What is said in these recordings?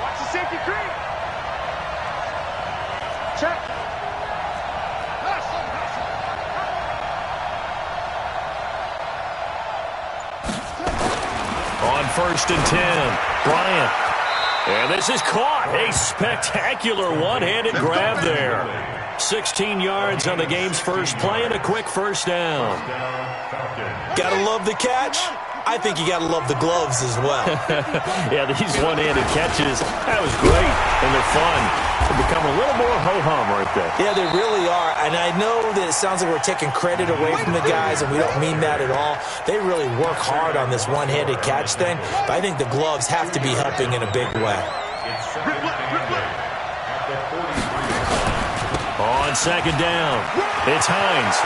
Watch the safety creep. Check. On 1st and 10, Bryant. And this is caught. A spectacular one-handed grab there. 16 yards on the game's first play and a quick first down. Gotta love the catch. I think you gotta love the gloves as well. Yeah, these one-handed catches, that was great, and they're fun. They become a little more ho-hum right there. Yeah, they really are, and I know that it sounds like we're taking credit away from the guys, and we don't mean that at all. They really work hard on this one-handed catch thing, but I think the gloves have to be helping in a big way. On 2nd down, it's Hines.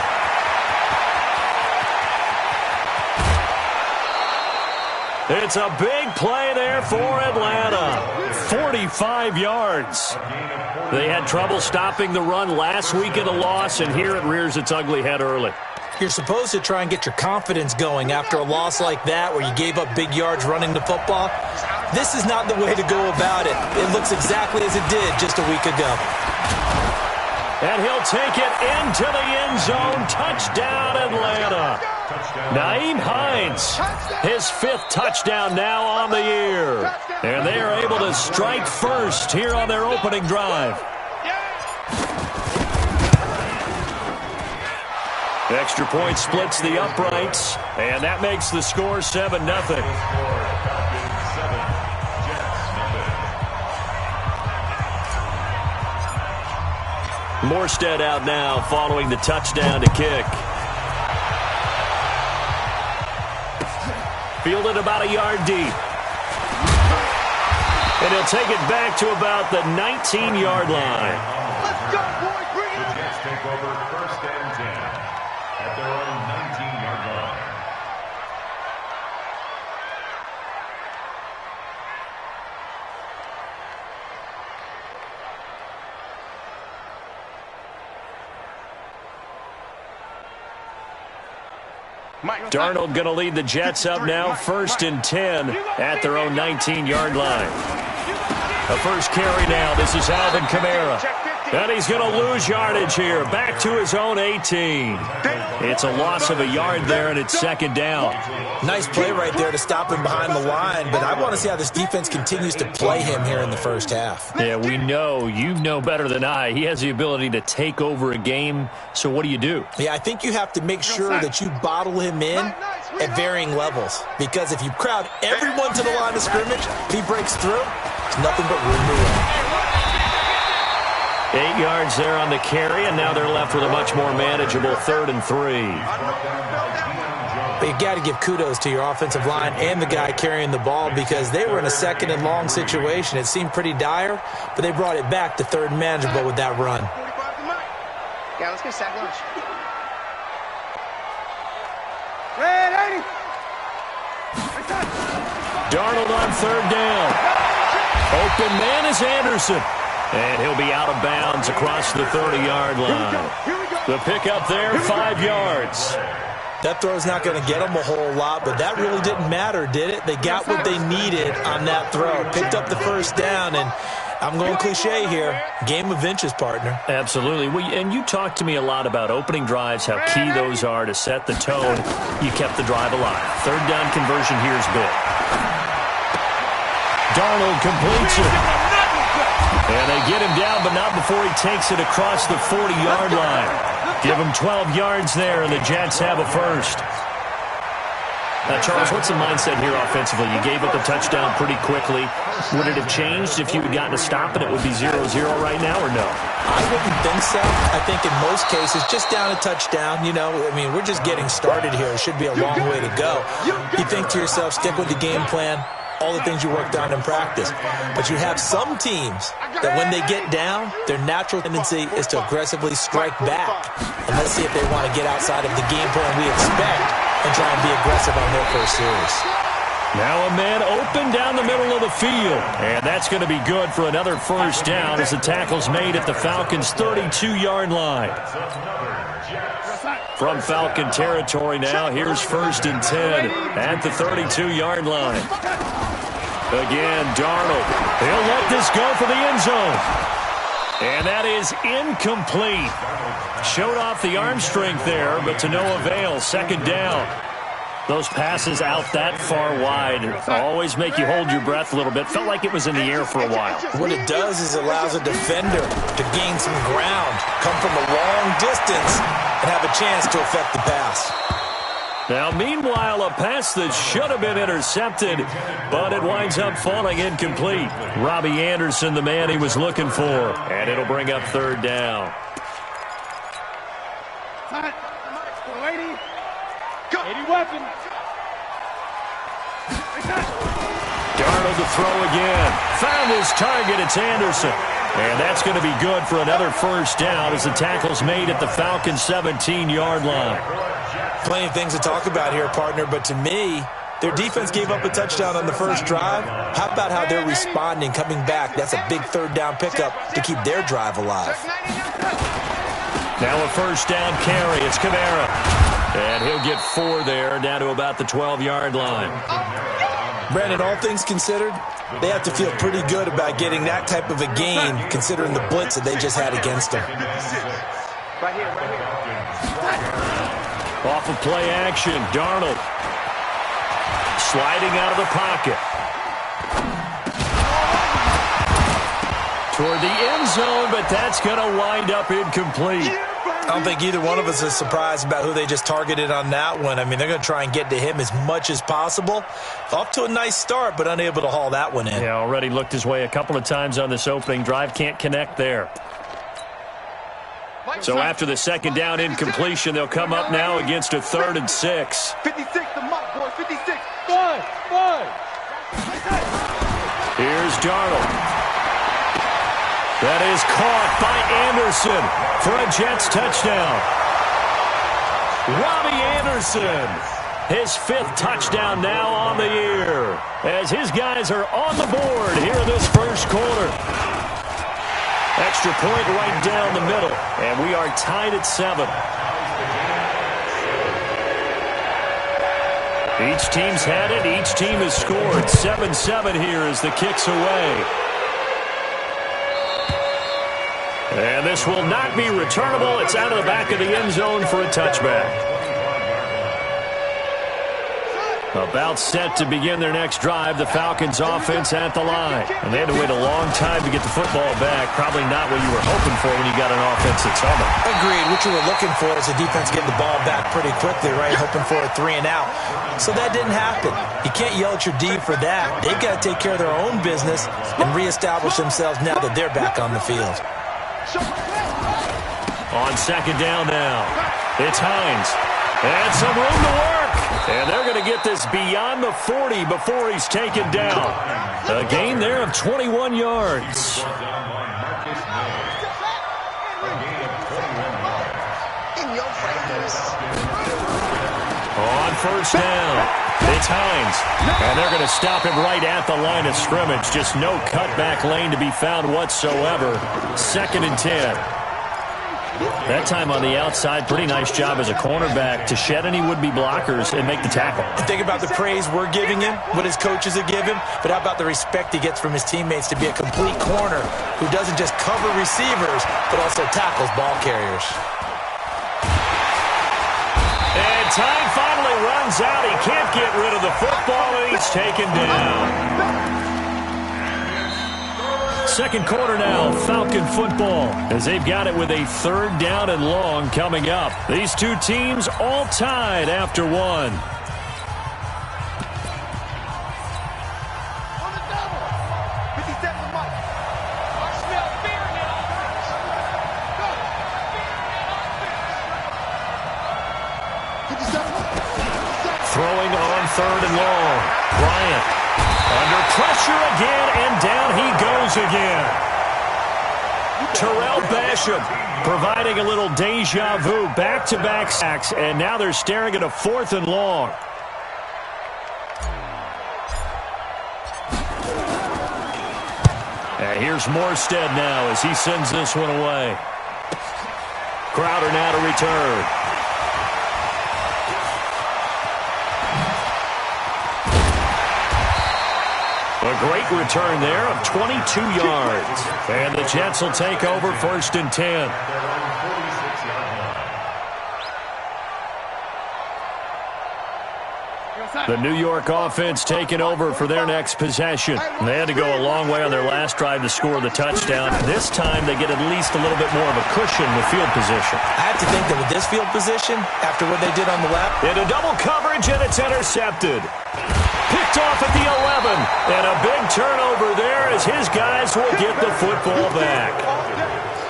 It's a big play there for Atlanta. 45 yards. They had trouble stopping the run last week in a loss, and here it rears its ugly head early. You're supposed to try and get your confidence going after a loss like that where you gave up big yards running the football. This is not the way to go about it. It looks exactly as it did just a week ago. And he'll take it into the end zone. Touchdown, Atlanta. Nyheim Hines, his 5th touchdown now on the year. And they are able to strike first here on their opening drive. Extra point splits the uprights, and that makes the score 7-0. Morstead out now following the touchdown to kick. Fielded about a yard deep. And he'll take it back to about the 19-yard line. Let's go, boys. Bring it on. The Jets take over 1st and 10 at their own 19-yard line. Darnold going to lead the Jets up now, 1st and 10 at their own 19-yard line. The first carry now. This is Alvin Kamara. And he's going to lose yardage here. Back to his own 18. It's a loss of a yard there, and it's 2nd down. Nice play right there to stop him behind the line, but I want to see how this defense continues to play him here in the first half. Yeah, we know. You know better than I. He has the ability to take over a game, so what do? Yeah, I think you have to make sure that you bottle him in at varying levels, because if you crowd everyone to the line of scrimmage, if he breaks through, there's nothing but room to run. 8 yards there on the carry, and now they're left with a much more manageable 3rd and 3. But you got to give kudos to your offensive line and the guy carrying the ball, because they were in a 2nd and long situation. It seemed pretty dire, but they brought it back to 3rd and manageable with that run. Yeah, let's get sack lunch. Red 80. Darnold on 3rd down. Open man is Anderson. And he'll be out of bounds across the 30-yard line. The pickup there, 5 yards. That throw's not going to get them a whole lot, but that really didn't matter, did it? They got what they needed on that throw. Picked up the first down, and I'm going cliche here. Game of inches, partner. Absolutely. And you talked to me a lot about opening drives, how key those are to set the tone. You kept the drive alive. 3rd down conversion here is big. Darnold completes it. And they get him down, but not before he takes it across the 40-yard line. Give him 12 yards there, and the Jets have a first. Now, Charles, what's the mindset here offensively? You gave up the touchdown pretty quickly. Would it have changed if you had gotten a stop and it would be 0-0 right now, or no? I wouldn't think so. I think in most cases, just down a touchdown, you know, I mean, we're just getting started here. It should be a long way to go. You think to yourself, stick with the game plan, all the things you worked on in practice. But you have some teams that when they get down, their natural tendency is to aggressively strike back. And let's see if they want to get outside of the game plan we expect and try and be aggressive on their first series. Now a man open down the middle of the field. And that's going to be good for another first down as the tackle's made at the Falcons' 32-yard line. from Falcon territory now. Here's 1st and 10 at the 32-yard line. Again, Darnold. He'll let this go for the end zone. And that is incomplete. Showed off the arm strength there, but to no avail. 2nd down. Those passes out that far wide always make you hold your breath a little bit. Felt like it was in the air for a while. What it does is it allows a defender to gain some ground, come from a long distance, and have a chance to affect the pass. Now, meanwhile, a pass that should have been intercepted, but it winds up falling incomplete. Robbie Anderson, the man he was looking for, and it'll bring up 3rd down. 80 weapon. Darnold to throw again. Found his target. It's Anderson. And that's going to be good for another 1st down as the tackle's made at the Falcons' 17-yard line. Plenty of things to talk about here, partner, but to me, their defense gave up a touchdown on the first drive. How about how they're responding, coming back? That's a big 3rd down pickup to keep their drive alive. Now a 1st down carry. It's Kamara. And he'll get 4 there, down to about the 12-yard line. Brandon, all things considered, they have to feel pretty good about getting that type of a gain, considering the blitz that they just had against them. Right here. Off of play action, Darnold. Sliding out of the pocket. Toward the end zone, but that's going to wind up incomplete. I don't think either one of us is surprised about who they just targeted on that one. I mean, they're going to try and get to him as much as possible. Off to a nice start, but unable to haul that one in. Yeah, already looked his way a couple of times on this opening drive. Can't connect there. So after the 2nd down incompletion, they'll come up now against a 3rd and 6. 56, the mark, boys. 56. Here's Darnold. That is caught by Anderson for a Jets touchdown. Robbie Anderson, his 5th touchdown now on the year, as his guys are on the board here in this 1st quarter. Extra point right down the middle, and we are tied at 7. Each team's had it. Each team has scored. 7-7 here as the kick's away. And this will not be returnable. It's out of the back of the end zone for a touchback. About set to begin their next drive, the Falcons offense at the line. And they had to wait a long time to get the football back. Probably not what you were hoping for when you got an offense that's humming. Agreed. What you were looking for is the defense getting the ball back pretty quickly, right? Hoping for a 3 and out. So that didn't happen. You can't yell at your D for that. They've got to take care of their own business and reestablish themselves now that they're back on the field. On 2nd down now, it's Hines. And some room to work. And they're going to get this beyond the 40 before he's taken down. A gain there of 21 yards. On 1st down, it's Hines. And they're going to stop him right at the line of scrimmage. Just no cutback lane to be found whatsoever. 2nd and 10. That time on the outside, pretty nice job as a cornerback to shed any would-be blockers and make the tackle. And think about the praise we're giving him, what his coaches have given him, but how about the respect he gets from his teammates to be a complete corner who doesn't just cover receivers, but also tackles ball carriers. And time finally runs out. He can't get rid of the football, and he's taken down. 2nd quarter now, Falcon football, as they've got it with a 3rd down and long coming up. These two teams all tied after 1. Throwing on 3rd and long. Bryant. Under pressure again, and down he goes again. Terrell Basham providing a little deja vu, back-to-back sacks, and now they're staring at a 4th and long. And here's Morstead now as he sends this one away. Crowder now to return. A great return there of 22 yards. And the Jets will take over 1st and 10. The New York offense taking over for their next possession. They had to go a long way on their last drive to score the touchdown. This time they get at least a little bit more of a cushion with field position. I have to think that with this field position, after what they did on the left. Into double coverage, and it's intercepted. Picked off at the 11. And a big turnover there as his guys will get the football back.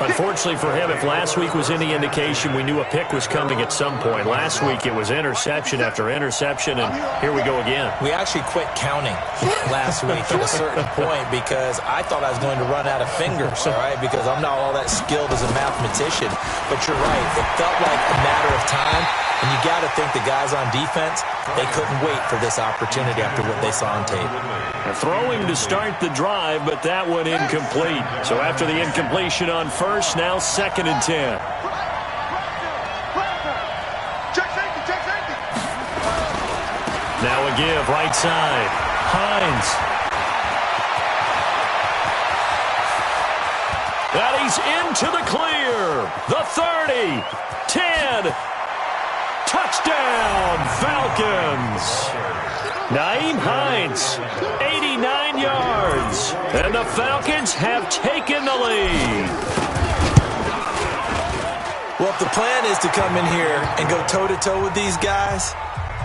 Unfortunately for him, if last week was any indication, we knew a pick was coming at some point. Last week it was interception after interception, and here we go again. We actually quit counting last week at a certain point because I thought I was going to run out of fingers, all right, because I'm not all that skilled as a mathematician. But you're right. It felt like a matter of time, and you got to think the guys on defense, they couldn't wait for this opportunity after what they saw on tape. Throwing to start the drive, but that one incomplete. So after the incompletion on first, now 2nd and 10. Now a give, right side. Hines. And he's into the clear. The 30. 10. Touchdown, Falcons. Nyheim Hines, 89 yards. And the Falcons have taken the lead. Well, if the plan is to come in here and go toe-to-toe with these guys,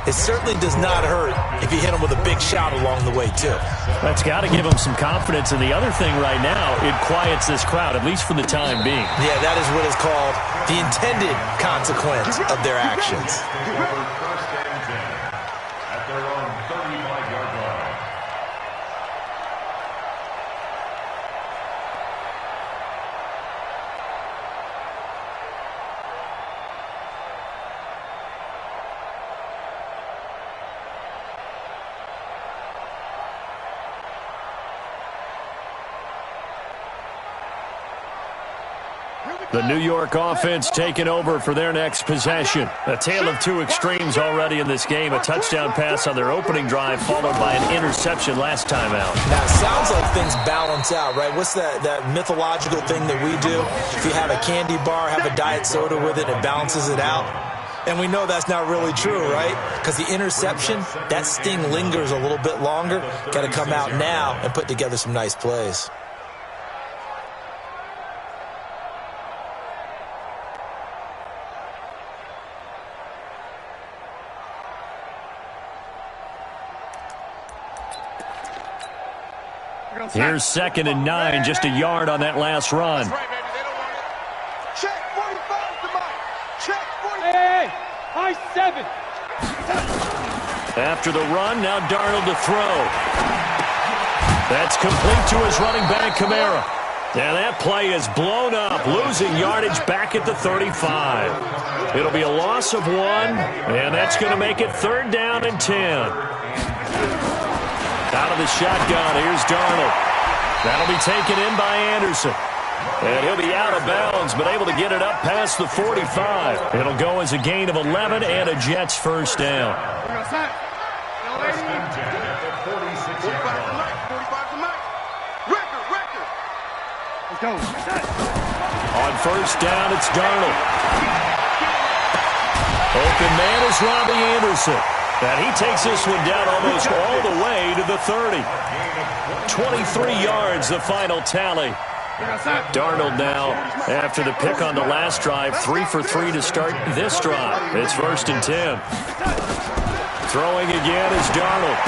it certainly does not hurt if you hit them with a big shot along the way, too. That's got to give them some confidence. And the other thing right now, it quiets this crowd, at least for the time being. Yeah, that is what is called the intended consequence of their actions. The New York offense taking over for their next possession. A tale of two extremes already in this game. A touchdown pass on their opening drive followed by an interception last time out. Now, it sounds like things balance out, right? What's that mythological thing that we do? If you have a candy bar, have a diet soda with it, it balances it out. And we know that's not really true, right? Because the interception, that sting lingers a little bit longer. Got to come out now and put together some nice plays. Here's 2nd and 9, just a yard on that last run. Check 45 to Mike. Check 45. Hey, high 7. After the run, now Darnold to throw. That's complete to his running back, Kamara. And that play is blown up, losing yardage back at the 35. It'll be a loss of 1, and that's going to make it 3rd down and 10. Out of the shotgun, here's Darnold. That'll be taken in by Anderson. And he'll be out of bounds, but able to get it up past the 45. It'll go as a gain of 11 and a Jets 1st down. On 1st down, it's Darnold. Open man is Robbie Anderson. And he takes this one down almost all the way to the 30. 23 yards, the final tally. Darnold now, after the pick on the last drive, 3 for 3 to start this drive. It's 1st and 10. Throwing again is Darnold.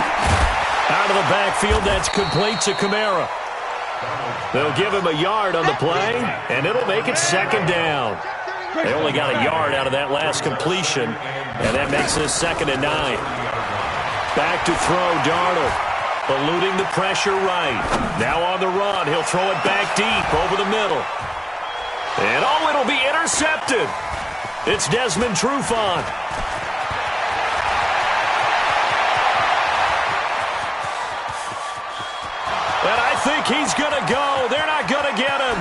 Out of the backfield, that's complete to Kamara. They'll give him a yard on the play, and it'll make it 2nd down. They only got a yard out of that last completion, and that makes it 2nd and 9. Back to throw, Darnold. Eluding the pressure right. Now on the run, he'll throw it back deep over the middle. And oh, it'll be intercepted. It's Desmond Trufant. And I think he's going to go. They're not going to get him.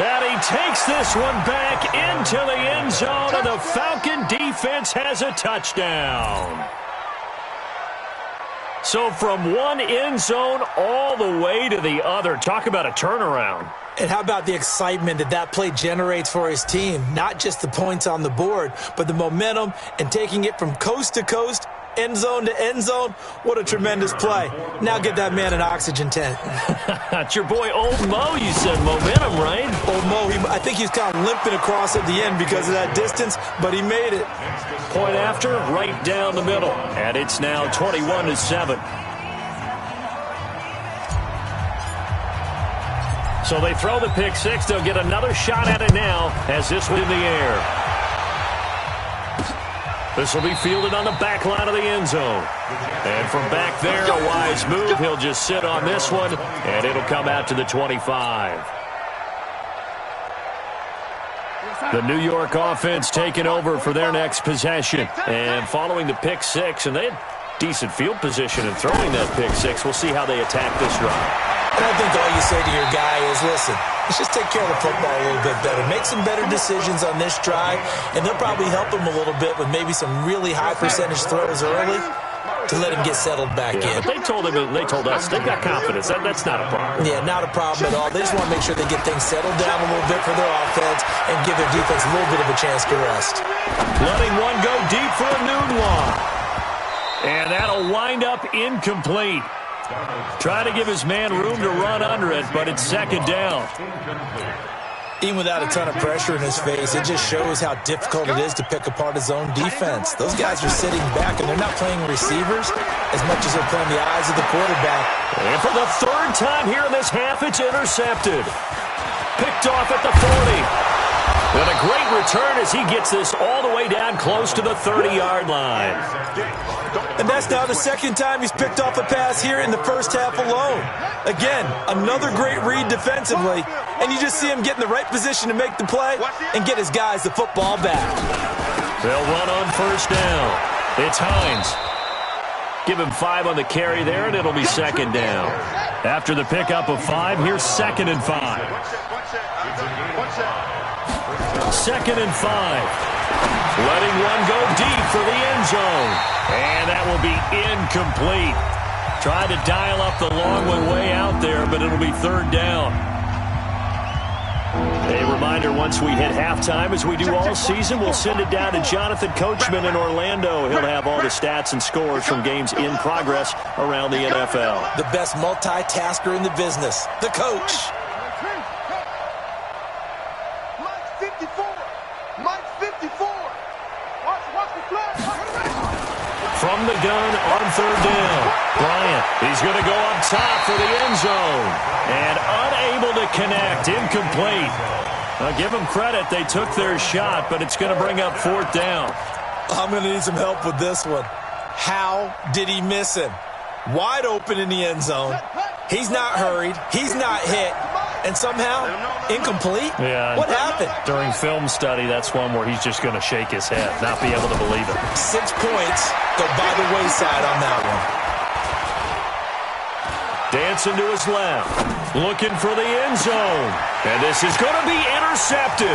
And he takes this one back into the end zone, and the Falcon defense has a touchdown. So from one end zone all the way to the other. Talk about a turnaround. And how about the excitement that play generates for his team? Not just the points on the board, but the momentum and taking it from coast to coast, end zone to end zone. What a tremendous play. Now get that man an oxygen tent. It's your boy Old Mo, you said. Momentum, right? Old Mo, I think he's kind of limping across at the end because of that distance, but he made it. Point after, right down the middle. And it's now 21-7. So they throw the pick six. They'll get another shot at it now as this one in the air. This will be fielded on the back line of the end zone. And from back there, a wise move. He'll just sit on this one, and it'll come out to the 25. The New York offense taking over for their next possession. And following the pick six, and they had decent field position in throwing that pick six. We'll see how they attack this drive. And I think all you say to your guy is, listen, let's just take care of the football a little bit better. Make some better decisions on this drive, and they'll probably help him a little bit with maybe some really high percentage throws early to let him get settled back in. But they told us they've got confidence. That's not a problem. Yeah, not a problem at all. They just want to make sure they get things settled down a little bit for their offense and give their defense a little bit of a chance to rest. Letting one go deep for a noon one. And that'll wind up incomplete. Trying to give his man room to run under it, but it's second down. Even without a ton of pressure in his face, it just shows how difficult it is to pick apart his own defense. Those guys are sitting back, and they're not playing receivers as much as they're playing the eyes of the quarterback. And for the third time here in this half, it's intercepted. Picked off at the 40. And a great return as he gets this all the way down close to the 30-yard line. And that's now the second time he's picked off a pass here in the first half alone. Again, another great read defensively, and you just see him get in the right position to make the play and get his guys the football back. They'll run on first down. It's Hines. Give him 5 on the carry there, and it'll be second down. After the pickup of 5, here's 2nd and 5. 2nd and 5. Letting one go deep for the end zone. And that will be incomplete. Tried to dial up the long one way out there, but it'll be third down. A reminder, once we hit halftime, as we do all season, we'll send it down to Jonathan Coachman in Orlando. He'll have all the stats and scores from games in progress around the NFL. The best multitasker in the business, the coach. From the gun on third down. Bryant, he's going to go up top for the end zone. And unable to connect, incomplete. Now give them credit, they took their shot, but it's going to bring up fourth down. I'm going to need some help with this one. How did he miss him? Wide open in the end zone. He's not hurried. He's not hit. And somehow, incomplete? Yeah. What happened? During film study, that's one where he's just going to shake his head, not be able to believe it. 6 points go by the wayside on that one. Dancing to his left. Looking for the end zone. And this is going to be intercepted.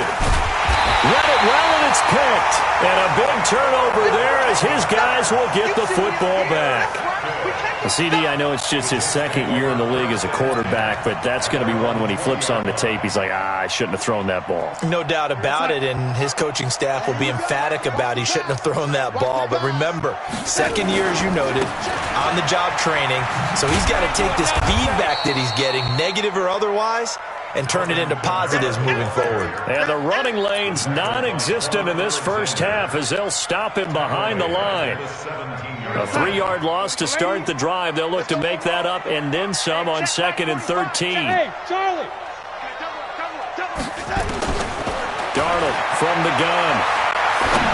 Read it well, and it's picked. And a big turnover there as his guys will get the football back. CD, I know it's just his second year in the league as a quarterback, but that's going to be one when he flips on the tape, he's like, I shouldn't have thrown that ball. No doubt about it, and his coaching staff will be emphatic about he shouldn't have thrown that ball. But remember, second year, as you noted, on-the-job training, so he's got to take this feedback that he's getting, negative or otherwise, and turn it into positives moving forward. And the running lane's non-existent in this first half as they'll stop him behind the line. A 3-yard loss to start the drive. They'll look to make that up and then some on 2nd and 13. Hey, Charlie! Darnold from the gun.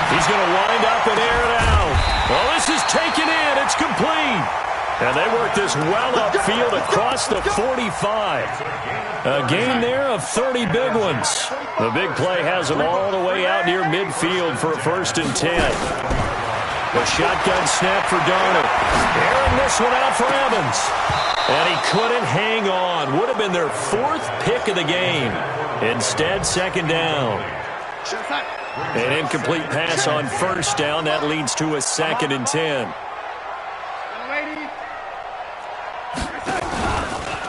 He's going to wind up and air it out. Well, this is taken in. It's complete. And they work this well upfield across the 45. A gain there of 30 big ones. The big play has them all the way out near midfield for a 1st and 10. The shotgun snap for Darnold. Airing this one out for Evans. And he couldn't hang on. Would have been their 4th pick of the game. Instead, 2nd down. An incomplete pass on 1st down. That leads to a 2nd and 10.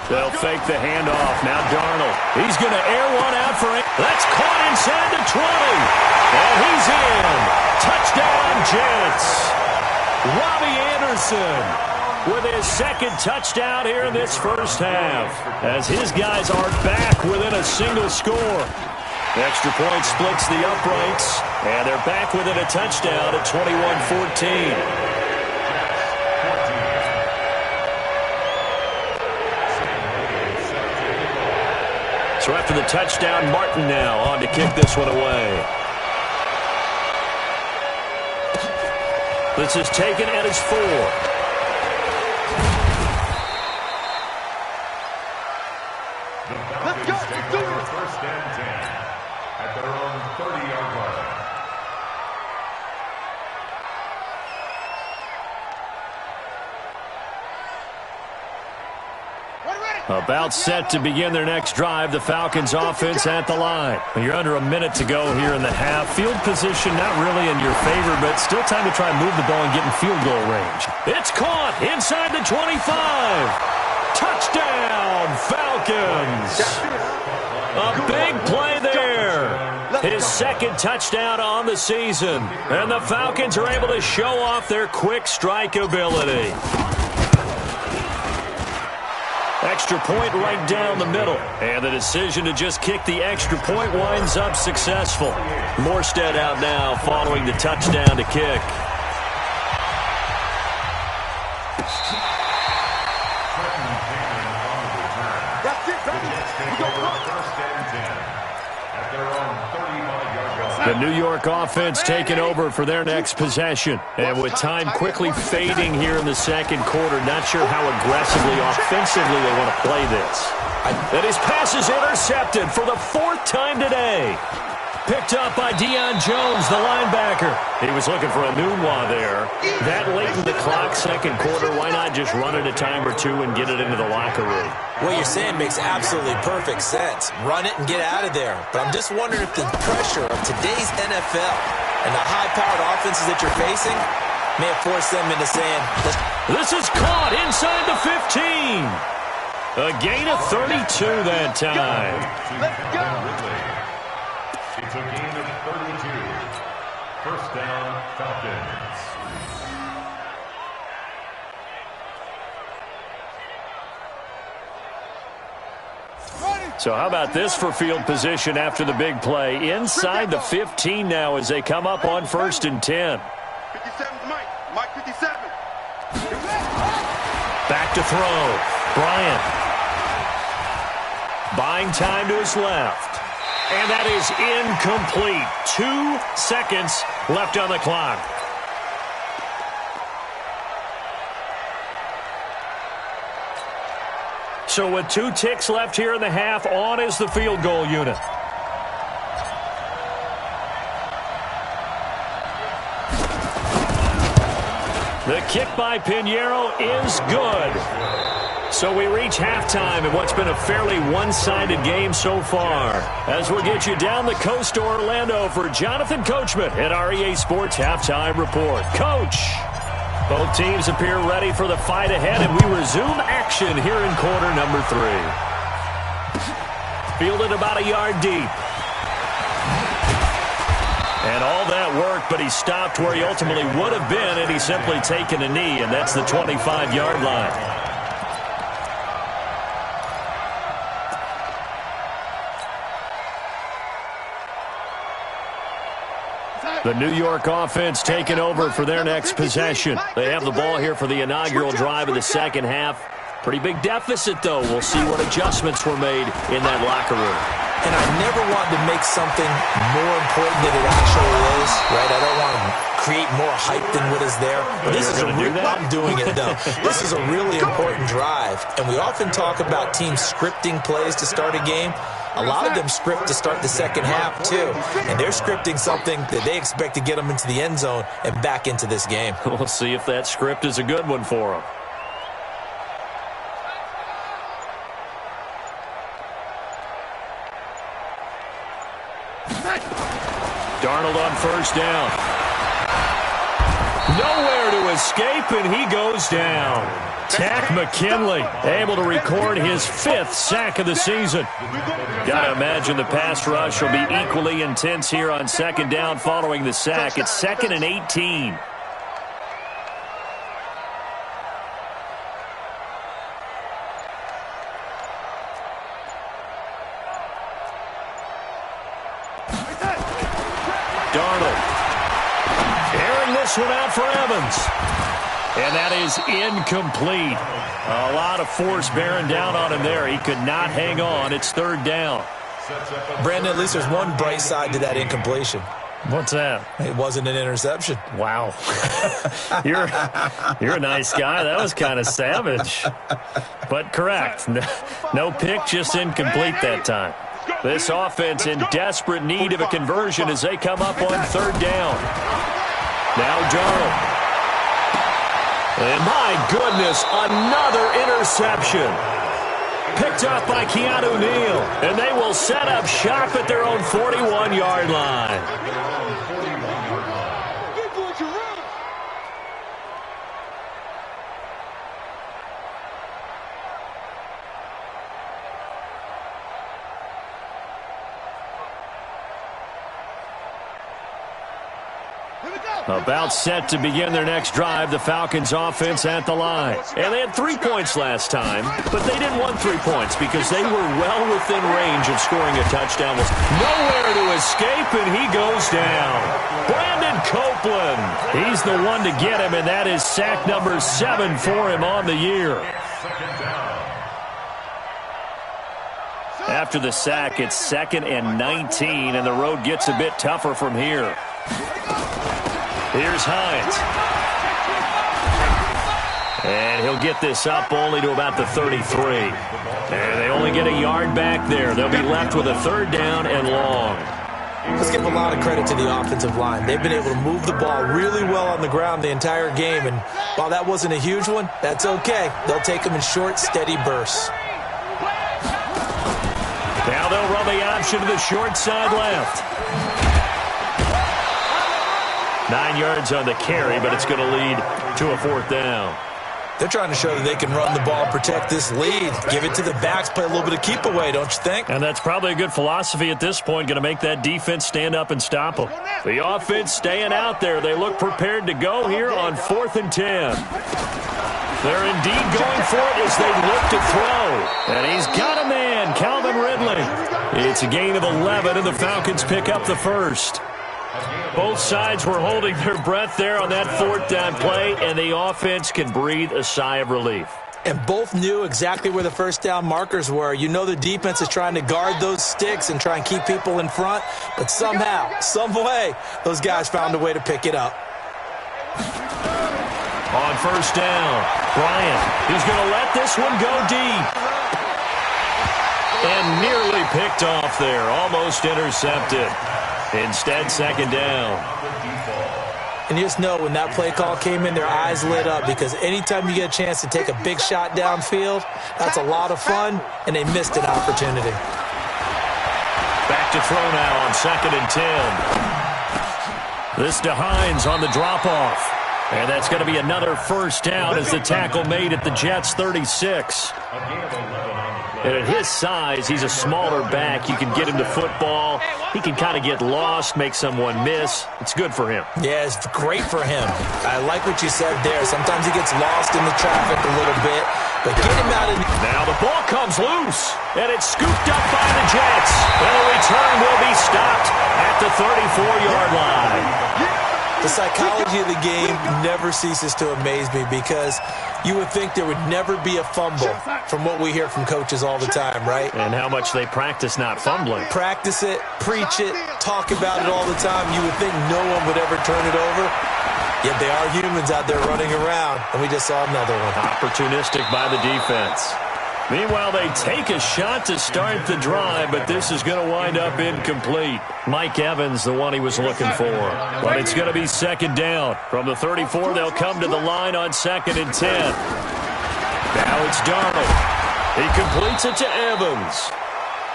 They'll fake the handoff. Now Darnold. He's going to air one out for it. That's caught inside the 20. And he's in. Touchdown, Jets. Robbie Anderson with his second touchdown here in this first half, as his guys are back within a single score. Extra point splits the uprights, and they're back within a touchdown at 21-14. So after the touchdown, Martin now on to kick this one away. This is taken at his 4. Let's go. Take over first and 10 at their own 30-yard line. About set to begin their next drive, the Falcons offense at the line. You're under a minute to go here in the half. Field position not really in your favor, but still time to try and move the ball and get in field goal range. It's caught inside the 25. Touchdown, Falcons. A big play there. His second touchdown on the season. And the Falcons are able to show off their quick strike ability. Extra point right down the middle. And the decision to just kick the extra point winds up successful. Morstead out now following the touchdown to kick. The New York offense taking over for their next possession. And with time quickly fading here in the second quarter, not sure how aggressively, offensively they want to play this. And his pass is intercepted for the 4th time today. Picked up by Deion Jones, the linebacker. He was looking for a Nunwa there. That late in the clock, second quarter, why not just run it a time or two and get it into the locker room? What you're saying makes absolutely perfect sense. Run it and get out of there. But I'm just wondering if the pressure of today's NFL and the high-powered offenses that you're facing may have forced them into saying, this is caught inside the 15. A gain of 32 that time. Let's go. It's a gain of 32. First down, Falcons. So how about this for field position after the big play? Inside the 15 now as they come up on 1st and 10. 57's Mike. Mike 57. Back to throw. Bryant. Buying time to his left. And that is incomplete. 2 seconds left on the clock. So with 2 ticks left here in the half, on is the field goal unit. The kick by Pinheiro is good. So we reach halftime in what's been a fairly one-sided game so far. As we'll get you down the coast to Orlando for Jonathan Coachman at our EA Sports Halftime Report. Coach, both teams appear ready for the fight ahead, and we resume action here in quarter number 3. Fielded about a yard deep. And all that work, but he stopped where he ultimately would have been had he simply taken a knee, and that's the 25-yard line. The New York offense taking over for their next possession. They have the ball here for the inaugural drive of the second half. Pretty big deficit, though. We'll see what adjustments were made in that locker room. And I never wanted to make something more important than it actually is, right? I don't want to create more hype than what is there. But this is I'm doing it, though. This is a really important drive. And we often talk about teams scripting plays to start a game. A lot of them script to start the second half, too. And they're scripting something that they expect to get them into the end zone and back into this game. We'll see if that script is a good one for them. Darnold on first down. Nowhere to his escape, and he goes down. Tack McKinley able to record his 5th sack of the season. Gotta imagine the pass rush will be equally intense here on 2nd down following the sack. It's 2nd and 18. Darnold airing this one out for Evans. And that is incomplete. A lot of force bearing down on him there. He could not hang on. It's 3rd down. Brandon, at least there's one bright side to that incompletion. What's that? It wasn't an interception. Wow. You're a nice guy. That was kind of savage. But correct. No pick, just incomplete that time. This offense in desperate need of a conversion as they come up on 3rd down. Now Darnold. And my goodness, another interception. Picked off by Keanu Neal. And they will set up shop at their own 41-yard line. About set to begin their next drive, the Falcons offense at the line. And they had 3 points last time, but they didn't want 3 points because they were well within range of scoring a touchdown. Was nowhere to escape, and he goes down. Brandon Copeland, he's the one to get him, and that is sack number 7 for him on the year. After the sack, it's 2nd and 19, and the road gets a bit tougher from here. Here's Hines. And he'll get this up only to about the 33. And they only get a yard back there. They'll be left with a 3rd down and long. Let's give a lot of credit to the offensive line. They've been able to move the ball really well on the ground the entire game. And while that wasn't a huge one, that's okay. They'll take them in short, steady bursts. Now they'll run the option to the short side left. 9 yards on the carry, but it's going to lead to a 4th down. They're trying to show that they can run the ball and protect this lead. Give it to the backs, play a little bit of keep away, don't you think? And that's probably a good philosophy at this point, going to make that defense stand up and stop them. The offense staying out there. They look prepared to go here on 4th and 10. They're indeed going for it as they look to throw. And he's got a man, Calvin Ridley. It's a gain of 11, and the Falcons pick up the 1st. Both sides were holding their breath there on that 4th down play, and the offense can breathe a sigh of relief. And both knew exactly where the 1st down markers were. You know the defense is trying to guard those sticks and try and keep people in front, but somehow, some way, those guys found a way to pick it up. On 1st down, Bryant, he's going to let this one go deep. And nearly picked off there, almost intercepted. Instead, 2nd down. And you just know when that play call came in, their eyes lit up because anytime you get a chance to take a big shot downfield, that's a lot of fun, and they missed an opportunity. Back to throw now on 2nd and 10. This to Hines on the drop-off. And that's going to be another 1st down as the tackle made at the Jets' 36. And at his size, he's a smaller back. You can get him to football. He can kind of get lost, make someone miss. It's good for him. Yeah, it's great for him. I like what you said there. Sometimes he gets lost in the traffic a little bit, but get him out of... Now the ball comes loose, and it's scooped up by the Jets. And the return will be stopped at the 34-yard line. The psychology of the game never ceases to amaze me because you would think there would never be a fumble from what we hear from coaches all the time, right? And how much they practice not fumbling. Practice it, preach it, talk about it all the time. You would think no one would ever turn it over. Yet they are humans out there running around, and we just saw another one. Opportunistic by the defense. Meanwhile, they take a shot to start the drive, but this is going to wind up incomplete. Mike Evans, the one he was looking for. But it's going to be 2nd down. From the 34, they'll come to the line on 2nd and 10. Now it's Darnold. He completes it to Evans.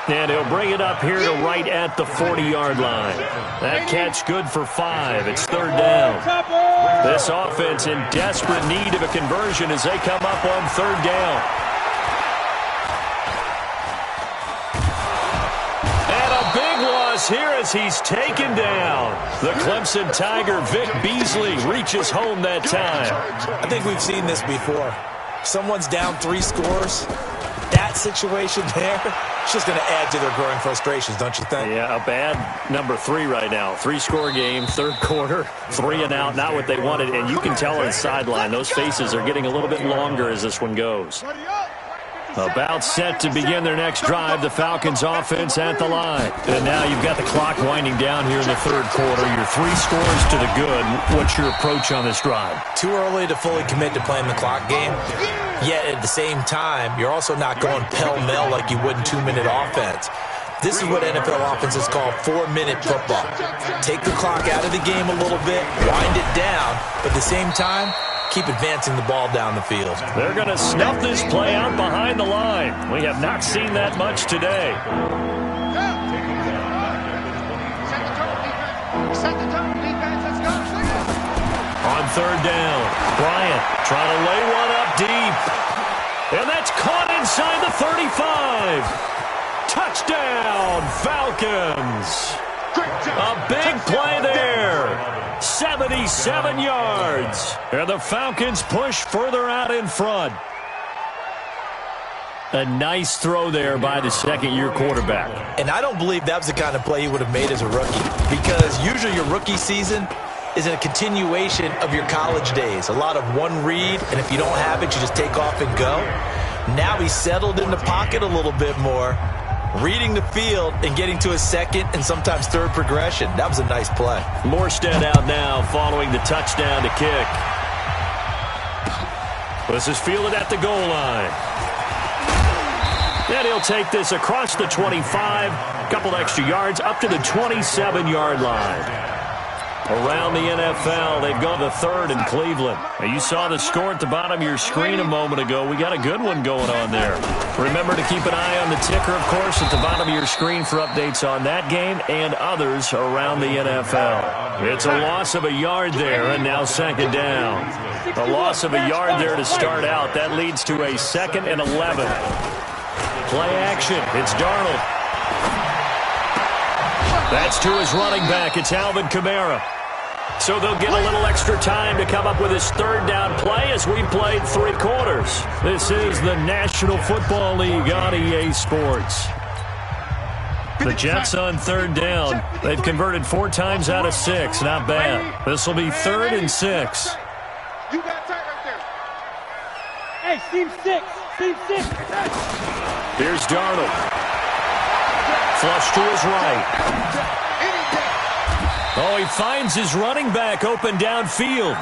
And he'll bring it up here to right at the 40-yard line. That catch good for 5. It's third down. This offense in desperate need of a conversion as they come up on third down. And a big loss here as he's taken down. The Clemson Tiger, Vic Beasley, reaches home that time. I think we've seen this before. Someone's down 3 scores. That situation there, it's just going to add to their growing frustrations, don't you think? Yeah, a bad number 3 right now. 3-score game, third quarter, 3 and out, not what they wanted. And you can tell on the sideline, those faces are getting a little bit longer as this one goes. About set to begin their next drive, the Falcons offense at the line. And now you've got the clock winding down here in the third quarter. You're 3 scores to the good. What's your approach on this drive? Too early to fully commit to playing the clock game. Yet at the same time, you're also not going pell-mell like you would in 2-minute offense. This is what NFL offenses call 4-minute football. Take the clock out of the game a little bit, wind it down, but at the same time, keep advancing the ball down the field. They're going to snuff this play out behind the line. We have not seen that much today. On third down, Bryant trying to lay one up deep. And that's caught inside the 35. Touchdown, Falcons. A big play there. 77 yards. And the Falcons push further out in front. A nice throw there by the second-year quarterback. And I don't believe that was the kind of play he would have made as a rookie. Because usually your rookie season is a continuation of your college days. A lot of one read, and if you don't have it, you just take off and go. Now he's settled in the pocket a little bit more, reading the field and getting to a second and sometimes third progression. That was a nice play. Morstead out now following the touchdown to kick. This is fielded at the goal line. And he'll take this across the 25, a couple extra yards, up to the 27-yard line. Around the NFL, they've gone to third in Cleveland. Now, you saw the score at the bottom of your screen a moment ago. We got a good one going on there. Remember to keep an eye on the ticker, of course, at the bottom of your screen for updates on that game and others around the NFL. It's a loss of a yard there, and now second down. A loss of a yard there to start out. That leads to a 2nd and 11. Play action. It's Darnold. That's to his running back. It's Alvin Kamara. So they'll get a little extra time to come up with his third down play as we played 3 quarters. This is the National Football League on EA Sports. The Jets on third down. They've converted 4 times out of 6. Not bad. This will be 3rd and 6. You got tight right there. Hey, team 6. Team 6. Here's Darnold. Flush to his right. Oh, he finds his running back open downfield.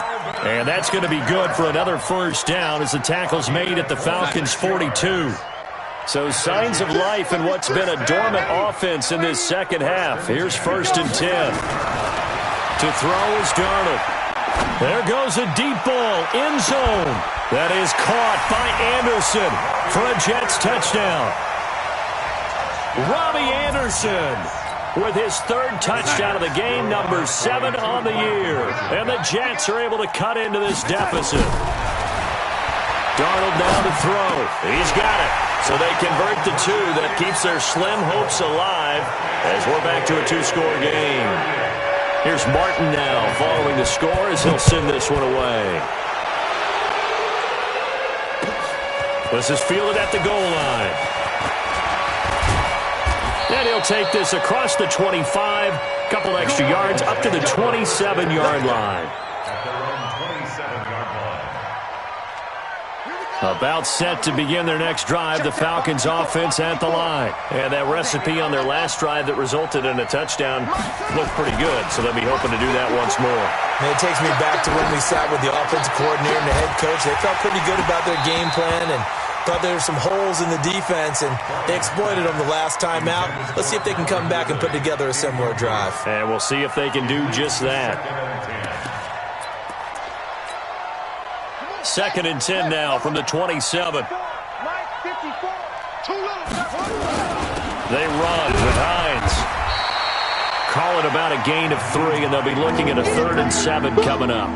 And that's going to be good for another first down as the tackle's made at the Falcons' 42. So signs of life in what's been a dormant offense in this second half. Here's 1st and 10. To throw is Darnold. There goes a deep ball, end zone. That is caught by Anderson for a Jets touchdown. Robbie Anderson with his 3rd touchdown of the game, number 7 on the year. And the Jets are able to cut into this deficit. Darnold down to throw. He's got it. So they convert the 2. That keeps their slim hopes alive as we're back to a 2-score game. Here's Martin now following the score as he'll send this one away. This is fielded at the goal line. And he'll take this across the 25, couple extra yards, up to the 27-yard line. About set to begin their next drive, the Falcons offense at the line. And that recipe on their last drive that resulted in a touchdown looked pretty good, so they'll be hoping to do that once more. And it takes me back to when we sat with the offensive coordinator and the head coach. They felt pretty good about their game plan and thought there were some holes in the defense, and they exploited them the last time out. Let's see if they can come back and put together a similar drive. And we'll see if they can do just that. 2nd and 10 now from the 27. They run with Hines. Call it about a gain of 3, and they'll be looking at a 3rd and 7 coming up.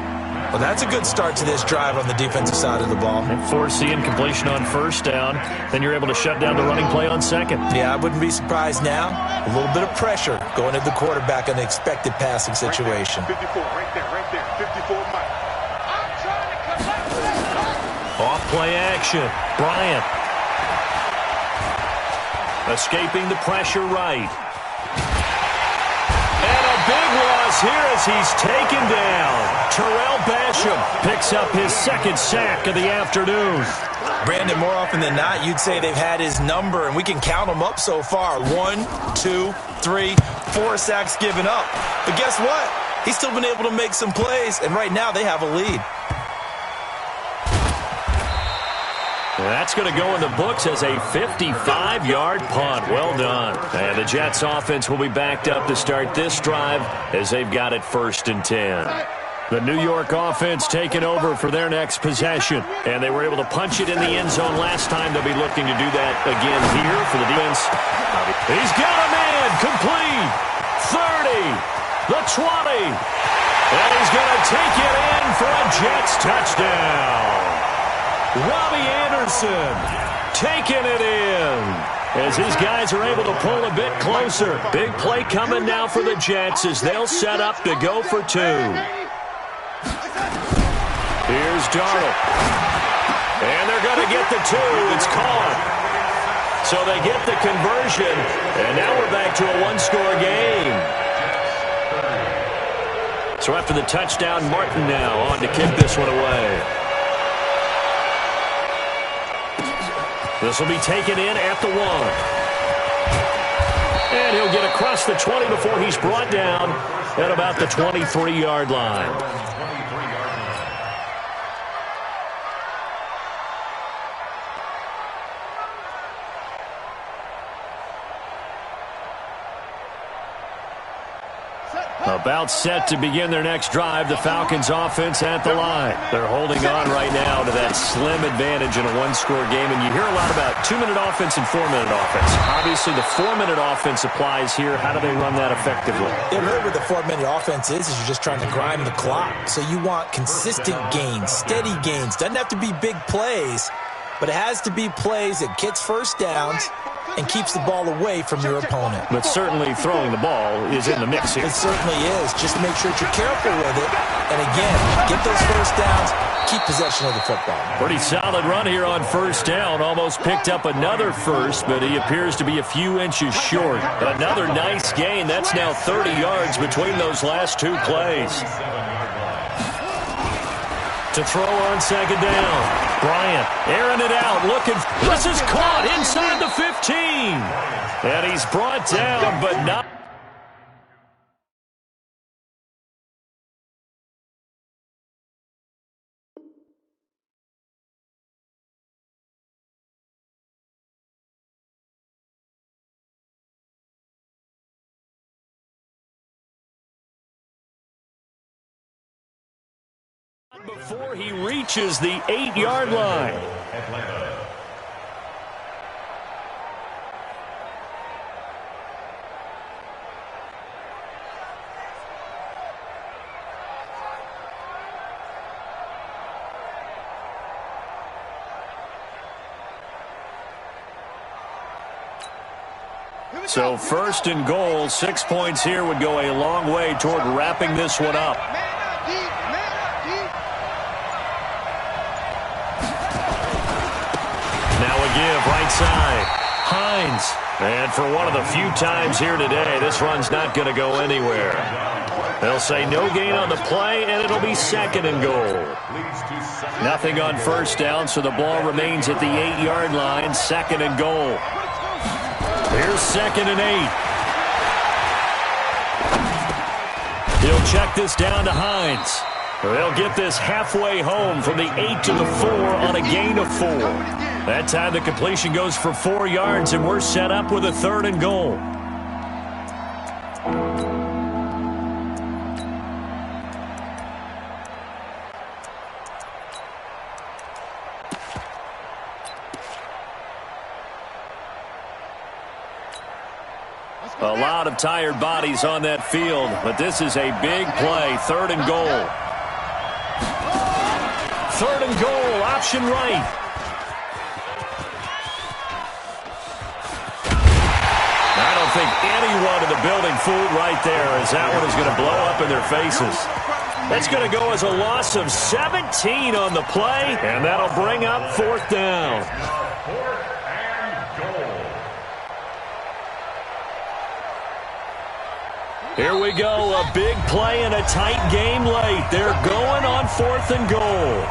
Well, that's a good start to this drive on the defensive side of the ball. And force the incompletion on 1st down. Then you're able to shut down the running play on 2nd. Yeah, I wouldn't be surprised now. A little bit of pressure going at the quarterback in the expected passing situation. 54, right there, 54, Mike. Off play action. Bryant. Escaping the pressure right. And a big loss here as he's taken down. Terrell Basham picks up his 2nd sack of the afternoon. Brandon, more often than not, you'd say they've had his number, and we can count them up so far. 1, 2, 3, 4 sacks given up. But guess what? He's still been able to make some plays, and right now they have a lead. That's going to go in the books as a 55-yard punt. Well done. And the Jets offense will be backed up to start this drive as they've got it 1st and 10. The New York offense taking over for their next possession. And they were able to punch it in the end zone last time. They'll be looking to do that again here for the defense. He's got a man complete. 30, the 20. And he's going to take it in for a Jets touchdown. Robbie Anderson taking it in as his guys are able to pull a bit closer. Big play coming now for the Jets as they'll set up to go for 2. Here's Darnold. And they're going to get the 2. It's caught. So they get the conversion, and now we're back to a 1-score game. So after the touchdown, Martin now on to kick this one away. This will be taken in at the 1. And he'll get across the 20 before he's brought down at about the 23-yard line. About set to begin their next drive, the Falcons offense at the line. They're holding on right now to that slim advantage in a 1-score game, and you hear a lot about 2-minute offense and 4-minute offense. Obviously, the 4-minute offense applies here. How do they run that effectively? Yeah, really what the 4-minute offense is you're just trying to grind the clock. So you want consistent gains, steady gains. Doesn't have to be big plays, but it has to be plays that gets 1st downs and keeps the ball away from your opponent. But certainly throwing the ball is in the mix here. It certainly is. Just make sure that you're careful with it. And again, get those 1st downs, keep possession of the football. Pretty solid run here on 1st down. Almost picked up another 1st, but he appears to be a few inches short. Another nice gain. That's now 30 yards between those last 2 plays. To throw on 2nd down. Bryant airing it out, looking. This is caught inside the 15. And he's brought down, but not. Before he reaches the 8-yard line. So 1st and goal, 6 points here would go a long way toward wrapping this one up. Give right side. Hines. And for one of the few times here today, this run's not going to go anywhere. They'll say no gain on the play, and it'll be 2nd and goal. Nothing on 1st down, so the ball remains at the 8-yard line. 2nd and goal. Here's 2nd and 8. He'll check this down to Hines. They'll get this halfway home from the 8 to the 4 on a gain of 4. That time the completion goes for 4 yards, and we're set up with a 3rd and goal. A lot of tired bodies on that field, but this is a big play. 3rd and goal. 3rd and goal, option right. I don't think anyone in the building fooled right there, as that one is going to blow up in their faces. That's going to go as a loss of 17 on the play, and that'll bring up 4th down. Here we go, a big play and a tight game late. They're going on 4th and goal.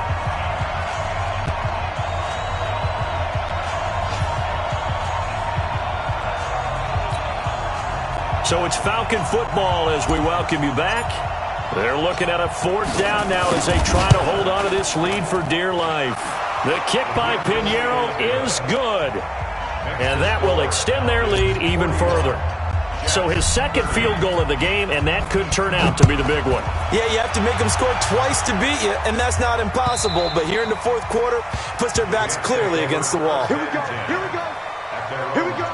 So it's Falcon football as we welcome you back. They're looking at a 4th down now as they try to hold on to this lead for dear life. The kick by Pinheiro is good, and that will extend their lead even further. So his 2nd field goal of the game, and that could turn out to be the big one. Yeah, you have to make them score twice to beat you, and that's not impossible. But here in the 4th quarter, puts their backs clearly against the wall. Here we go. Here we go. Here we go.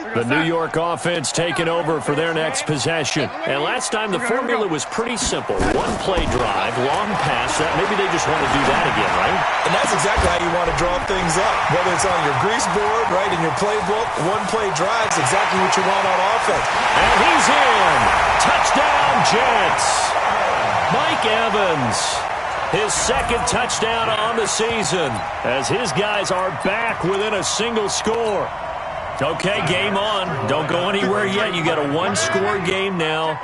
The New York offense taking over for their next possession. And last time the formula was pretty simple. 1-play drive, long pass. Maybe they just want to do that again, right? And that's exactly how you want to draw things up. Whether it's on your grease board, right, in your playbook, 1-play drive is exactly what you want on offense. And he's in. Touchdown, Jets. Mike Evans. His 2nd touchdown on the season as his guys are back within a single score. Okay, game on. Don't go anywhere yet. You got a 1-score game now.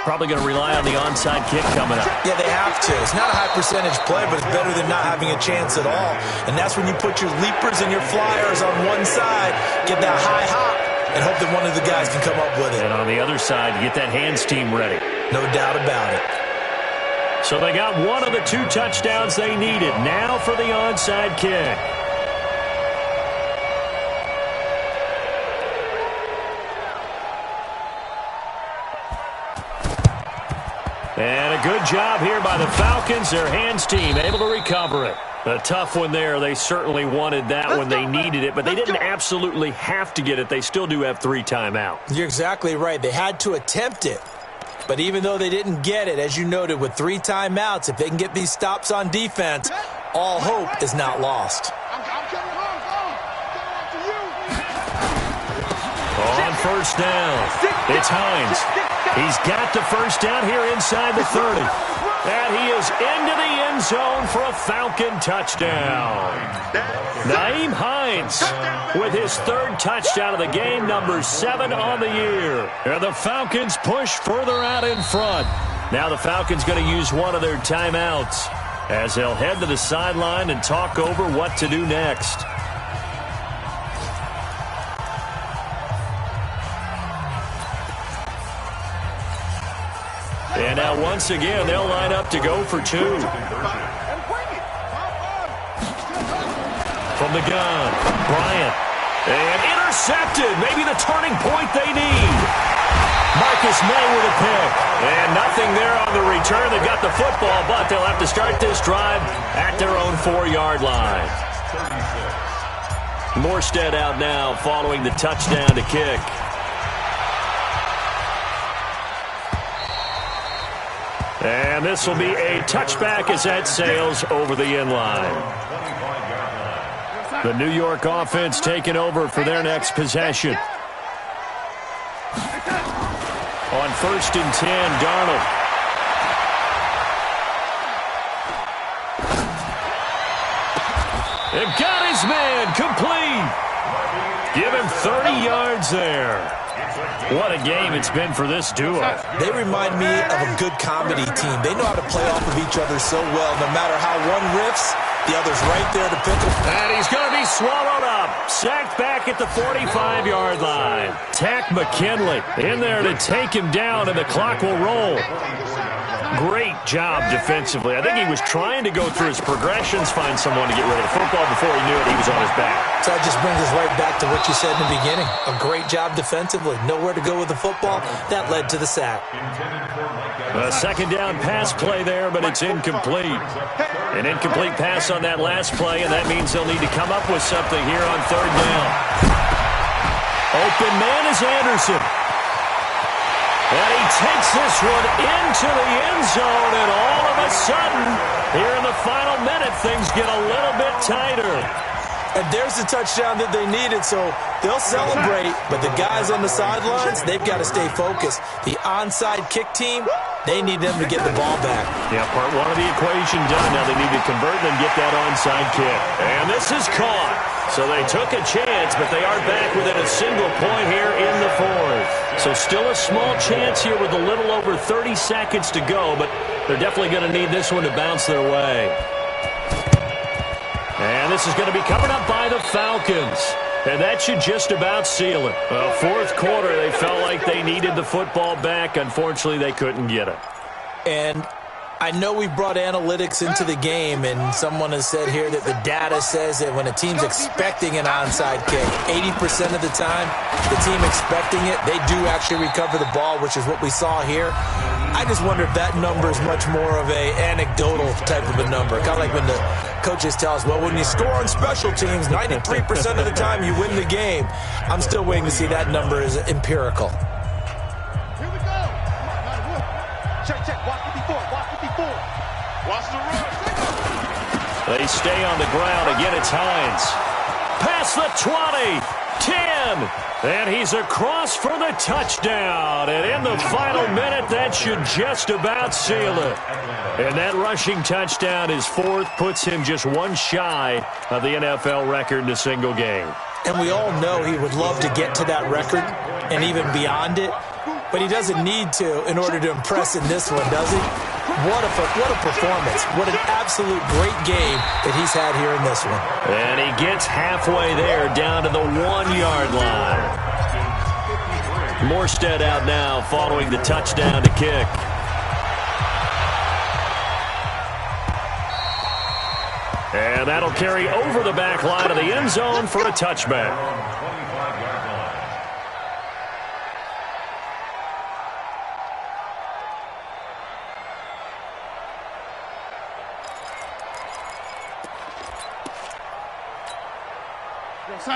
Probably going to rely on the onside kick coming up. Yeah, they have to. It's not a high percentage play, but it's better than not having a chance at all. And that's when you put your leapers and your flyers on one side, get that high hop, and hope that one of the guys can come up with it. And on the other side, you get that hands team ready. No doubt about it. So they got one of the 2 touchdowns they needed. Now for the onside kick. And a good job here by the Falcons. Their hands team able to recover it. A tough one there. They certainly wanted that when they needed it, but they didn't absolutely have to get it. They still do have 3 timeouts. You're exactly right. They had to attempt it. But even though they didn't get it, as you noted, with 3 timeouts, if they can get these stops on defense, all hope is not lost. On 1st down, it's Hines. He's got the 1st down here inside the 30. And he is into the end zone for a Falcon touchdown. Nyheim Hines with his 3rd touchdown of the game, number 7 on the year. And the Falcons push further out in front. Now the Falcons going to use one of their timeouts as they'll head to the sideline and talk over what to do next. And now once again, they'll line up to go for 2. From the gun, Bryant. And intercepted. Maybe the turning point they need. Marcus May with a pick. And nothing there on the return. They've got the football, but they'll have to start this drive at their own 4-yard line. Morstead out now following the touchdown to kick. And this will be a touchback as that sails over the end line. The New York offense taking over for their next possession. On 1st and 10, Darnold. They've got his man complete. Give him 30 yards there. What a game it's been for this duo. They remind me of a good comedy team. They know how to play off of each other so well. No matter how one riffs, the other's right there to pick him. And he's going to be swallowed up. Sacked back at the 45-yard line. Tack McKinley in there to take him down, and the clock will roll. Great job defensively. I think he was trying to go through his progressions, find someone to get rid of the football before he knew it. He was on his back. So that just brings us right back to what you said in the beginning. A great job defensively. Nowhere to go with the football. That led to the sack. A second down pass play there, but it's incomplete. An incomplete pass on that last play, and that means they'll need to come up with something here on third down. Open man is Anderson. And he takes this one into the end zone, and all of a sudden, here in the final minute, things get a little bit tighter. And there's the touchdown that they needed, so they'll celebrate, but the guys on the sidelines, they've got to stay focused. The onside kick team, they need them to get the ball back. Yeah, part one of the equation done. Now they need to convert and get that onside kick. And this is caught. So they took a chance, but they are back within a single point here in the fourth. So still a small chance here with a little over 30 seconds to go, but they're definitely going to need this one to bounce their way. And this is going to be covered up by the Falcons. And that should just about seal it. Well, fourth quarter, they felt like they needed the football back. Unfortunately, they couldn't get it. And I know we brought analytics into the game, and someone has said here that the data says that when a team's expecting an onside kick, 80% of the time, the team expecting it, they do actually recover the ball, which is what we saw here. I just wonder if that number is much more of a anecdotal type of a number. Kind of like when the coaches tell us, well, when you score on special teams, 93% of the time you win the game. I'm still waiting to see that number is empirical. Here we go. Check, check. Watch 54. Watch 54. Watch the run. They stay on the ground. Again, it's Hines. Past the 20. 10. And he's across for the touchdown. And in the final minute, that should just about seal it. And that rushing touchdown, his fourth, puts him just one shy of the NFL record in a single game. And we all know he would love to get to that record and even beyond it. But he doesn't need to in order to impress in this one, does he? What a performance. What an absolute great game that he's had here in this one. And he gets halfway there down to the 1-yard line. Morstead out now following the touchdown to kick. And that'll carry over the back line of the end zone for a touchback.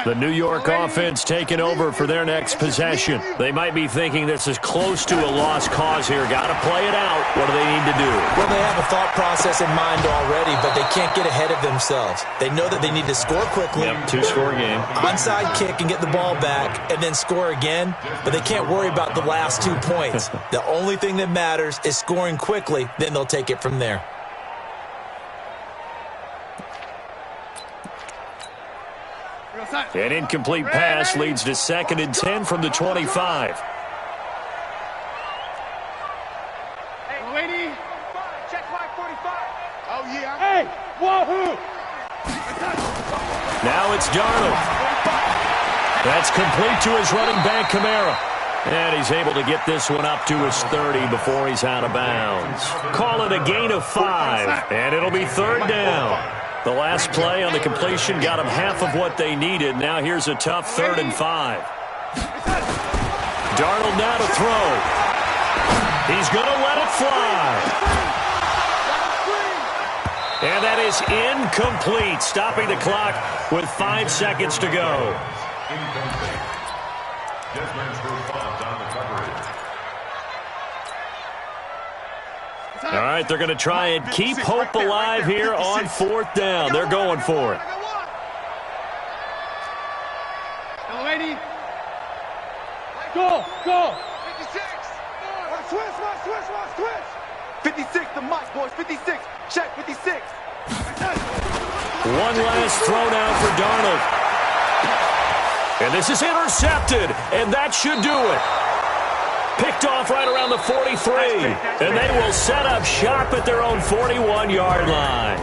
The New York offense taking over for their next possession. They might be thinking this is close to a lost cause here. Got to play it out. What do they need to do? Well, they have a thought process in mind already, but they can't get ahead of themselves. They know that they need to score quickly. Yep, two-score game. Onside kick and get the ball back and then score again, but they can't worry about the last 2 points. The only thing that matters is scoring quickly, then they'll take it from there. An incomplete pass leads to 2nd and 10 from the 25. Hey, lady. Check my 45. Oh, yeah. Hey, wahoo. Now it's Darnold. That's complete to his running back, Kamara. And he's able to get this one up to his 30 before he's out of bounds. Call it a gain of 5, and it'll be third down. The last play on the completion got them half of what they needed. Now here's a tough 3rd and 5. Darnold now to throw. He's going to let it fly. And that is incomplete, stopping the clock with 5 seconds to go. All right, they're going to try and keep hope alive here on 4th down. They're going for it. Lady. Go, go. 56. Switch. 56, the mic, boys. 56. Check, 56. One last throw now for Darnold. And this is intercepted, and that should do it. Picked off right around the 43, and they will set up shop at their own 41-yard line.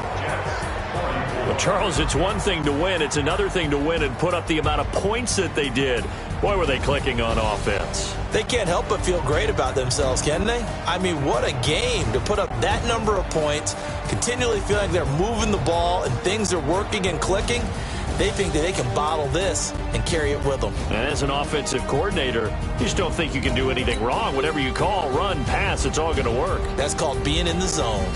Well, Charles, it's one thing to win. It's another thing to win and put up the amount of points that they did. Boy, were they clicking on offense. They can't help but feel great about themselves, can they? I mean, what a game to put up that number of points, continually feeling like they're moving the ball and things are working and clicking. They think that they can bottle this and carry it with them. And as an offensive coordinator, you just don't think you can do anything wrong. Whatever you call, run, pass, it's all going to work. That's called being in the zone.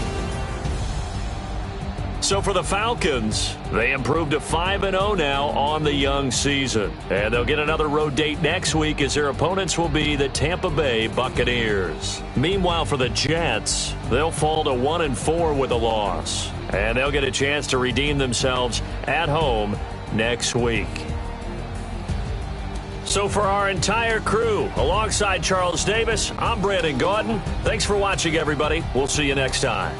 So for the Falcons, they improved to 5-0 now on the young season. And they'll get another road date next week as their opponents will be the Tampa Bay Buccaneers. Meanwhile, for the Jets, they'll fall to 1-4 with a loss. And they'll get a chance to redeem themselves at home next week. So for our entire crew, alongside Charles Davis, I'm Brandon Gaudin. Thanks for watching, everybody. We'll see you next time.